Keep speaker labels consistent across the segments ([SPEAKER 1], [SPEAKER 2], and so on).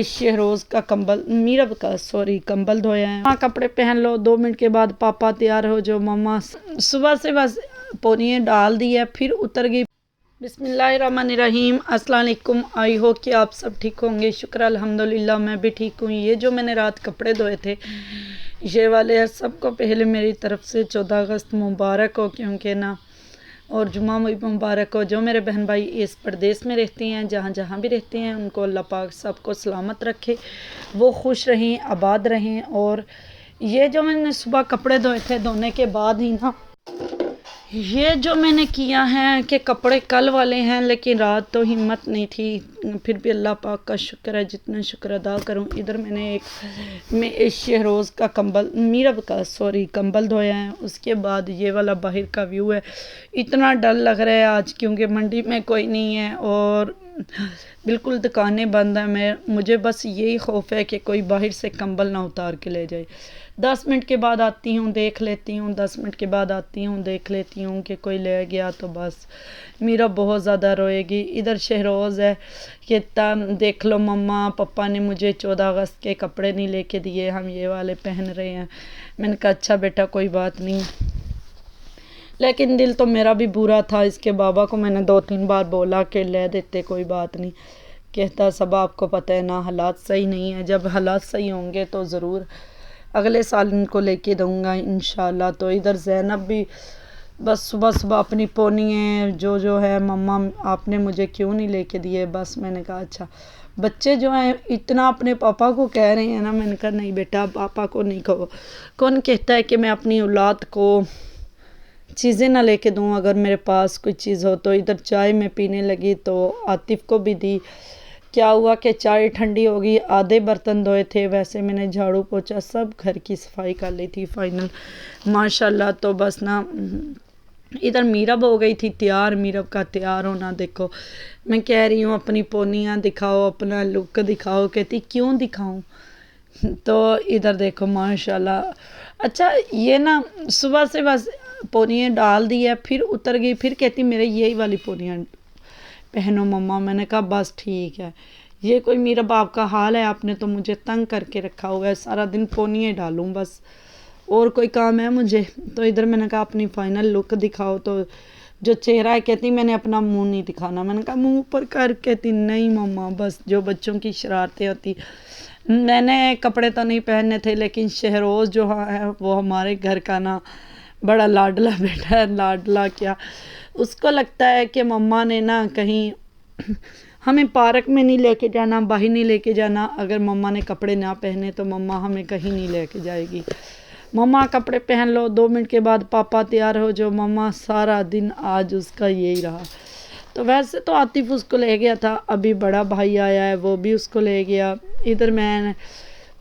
[SPEAKER 1] شہروز کا کمبل دھویا ہے. کپڑے پہن لو. 2 منٹ کے بعد پاپا تیار ہو جو. مما صبح سے بس پونیاں ڈال دی ہے پھر اتر گئی. بسم اللہ الرحمن الرحیم. السلام علیکم. آئی ہو کہ آپ سب ٹھیک ہوں گے. شکر الحمدللہ میں بھی ٹھیک ہوں. یہ جو میں نے رات کپڑے دھوئے تھے یہ والے سب کو پہلے میری طرف سے 14 اگست مبارک ہو کیونکہ نا اور جمعہ مبارک ہو. جو میرے بہن بھائی اس پردیس میں رہتے ہیں جہاں جہاں بھی رہتے ہیں ان کو اللہ پاک سب کو سلامت رکھے. وہ خوش رہیں آباد رہیں. اور یہ جو میں نے صبح کپڑے دھوئے تھے دھونے کے بعد ہی نا یہ جو میں نے کیا ہے کہ کپڑے کل والے ہیں لیکن رات تو ہمت نہیں تھی. پھر بھی اللہ پاک کا شکر ہے جتنا شکر ادا کروں. ادھر میں نے ایک شہروز کا کمبل دھویا ہے. اس کے بعد یہ والا باہر کا ویو ہے. اتنا ڈر لگ رہا ہے آج کیونکہ منڈی میں کوئی نہیں ہے اور بالکل دکانیں بند ہیں. مجھے بس یہی خوف ہے کہ کوئی باہر سے کمبل نہ اتار کے لے جائے. 10 منٹ کے بعد آتی ہوں دیکھ لیتی ہوں. 10 منٹ کے بعد آتی ہوں دیکھ لیتی ہوں کہ کوئی لے گیا تو بس میرا بہت زیادہ روئے گی. ادھر شہروز ہے کہ دیکھ لو مما پپا نے مجھے 14 اگست کے کپڑے نہیں لے کے دیے ہم یہ والے پہن رہے ہیں. میں نے کہا اچھا بیٹا کوئی بات نہیں. لیکن دل تو میرا بھی برا تھا. اس کے بابا کو میں نے 2-3 بار بولا کہ لے دیتے کوئی بات نہیں. کہتا سب آپ کو پتہ ہے نا حالات صحیح نہیں ہیں. جب حالات صحیح ہوں گے تو ضرور اگلے سال ان کو لے کے دوں گا انشاءاللہ. تو ادھر زینب بھی بس صبح صبح اپنی پونیاں جو ہے مما آپ نے مجھے کیوں نہیں لے کے دیے. بس میں نے کہا اچھا بچے جو ہیں اتنا اپنے پاپا کو کہہ رہے ہیں نا. میں نے کہا نہیں بیٹا پاپا کو نہیں کہو. کون کہتا ہے کہ میں اپنی اولاد کو چیزیں نہ لے کے دوں اگر میرے پاس کوئی چیز ہو. تو ادھر چائے میں پینے لگی تو عاطف کو بھی دی. کیا ہوا کہ چائے ٹھنڈی ہو گئی. آدھے برتن دھوئے تھے. ویسے میں نے جھاڑو پوچھا سب گھر کی صفائی کر لی تھی فائنل ماشاءاللہ. تو بس نا ادھر میرب ہو گئی تھی تیار. میرب کا تیار ہونا دیکھو. میں کہہ رہی ہوں اپنی پونیاں دکھاؤ اپنا لک دکھاؤ. کہتی کیوں دکھاؤں. تو ادھر دیکھو ماشاءاللہ. اچھا یہ نا صبح سے بس پونیاں ڈال دی ہے پھر اتر گئی. پھر کہتی میرے یہی والی پونیاں پہنو مما. میں نے کہا بس ٹھیک ہے. یہ کوئی میرا باپ کا حال ہے. آپ نے تو مجھے تنگ کر کے رکھا ہوا ہے. سارا دن پونیاں ڈالوں بس اور کوئی کام ہے مجھے. تو ادھر میں نے کہا اپنی فائنل لک دکھاؤ. تو جو چہرہ ہے کہتی میں نے اپنا منہ نہیں دکھانا. میں نے کہا منہ اوپر کر. کہتی نہیں مما بس جو بچوں کی شرارتیں ہوتی. میں نے کپڑے تو نہیں پہننے تھے لیکن شہروز جو ہے وہ ہمارے گھر کا نا بڑا لاڈلا بیٹا ہے. لاڈلا کیا اس کو لگتا ہے کہ مما نے نا کہیں ہمیں پارک میں نہیں لے کے جانا باہر نہیں لے کے جانا. اگر مما نے کپڑے نہ پہنے تو مما ہمیں کہیں نہیں لے کے جائے گی. مما کپڑے پہن لو. 2 منٹ کے بعد پاپا تیار ہو جو. مما سارا دن آج اس کا یہی رہا. تو ویسے تو عاطف اس کو لے گیا تھا. ابھی بڑا بھائی آیا ہے وہ بھی اس کو لے گیا. ادھر میں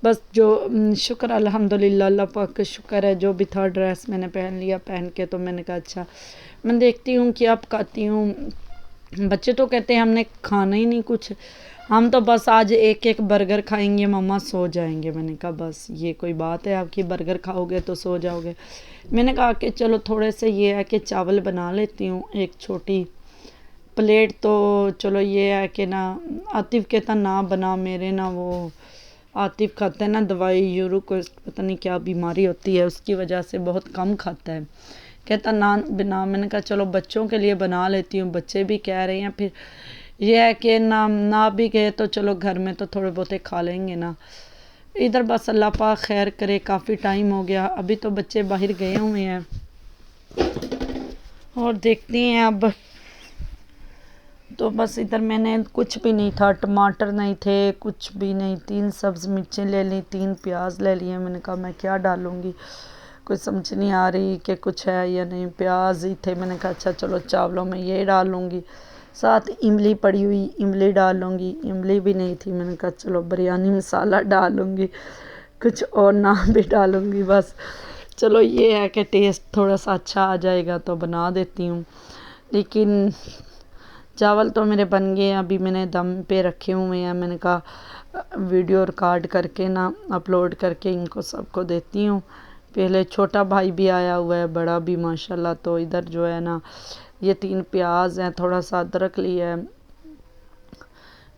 [SPEAKER 1] بس جو شکر الحمدللہ اللہ پاک کا شکر ہے جو بھی تھا ڈریس میں نے پہن لیا. پہن کے تو میں نے کہا اچھا میں دیکھتی ہوں کہ اب کھاتی ہوں. بچے تو کہتے ہیں ہم نے کھانا ہی نہیں کچھ. ہم تو بس آج ایک برگر کھائیں گے مما سو جائیں گے. میں نے کہا بس یہ کوئی بات ہے آپ کی برگر کھاؤ گے تو سو جاؤ گے. میں نے کہا کہ چلو تھوڑے سے یہ ہے کہ چاول بنا لیتی ہوں ایک چھوٹی پلیٹ. تو چلو یہ ہے کہ نا عاطف کہتا نہ بنا میرے نا وہ عاطف کھاتا ہے نا دوائی یورو کو پتہ نہیں کیا بیماری ہوتی ہے اس کی وجہ سے بہت کم کھاتا ہے. کہتا نان بنا. میں نے کہا چلو بچوں کے لیے بنا لیتی ہوں. بچے بھی کہہ رہے ہیں. پھر یہ ہے کہ نہ بھی گئے تو چلو گھر میں تو تھوڑے بہتے کھا لیں گے نا. ادھر بس اللہ پاک خیر کرے. کافی ٹائم ہو گیا. ابھی تو بچے باہر گئے ہوئے ہیں اور دیکھتے ہیں اب. تو بس ادھر میں نے کچھ بھی نہیں تھا. ٹماٹر نہیں تھے کچھ بھی نہیں. 3 سبز مرچیں لے لیں 3 پیاز لے لیے. میں نے کہا میں کیا ڈالوں گی کوئی سمجھ نہیں آ رہی کہ کچھ ہے یا نہیں. پیاز ہی تھے. میں نے کہا اچھا چلو چاولوں میں یہ ڈالوں گی. ساتھ املی پڑی ہوئی املی ڈالوں گی. املی بھی نہیں تھی. میں نے کہا چلو بریانی مسالہ ڈالوں گی کچھ اور نام بھی ڈالوں گی. بس چلو یہ ہے کہ ٹیسٹ تھوڑا سا اچھا آ جائے گا تو بنا دیتی ہوں. لیکن چاول تو میرے بن گئے ہیں. ابھی میں نے دم پہ رکھے ہوئے ہیں. میں نے کہا ویڈیو ریکارڈ کر کے نا اپلوڈ کر کے ان کو سب کو دیتی ہوں. پہلے چھوٹا بھائی بھی آیا ہوا ہے بڑا بھی ماشاءاللہ. تو ادھر جو ہے نا یہ 3 پیاز ہیں تھوڑا سا ادرک لیا ہے.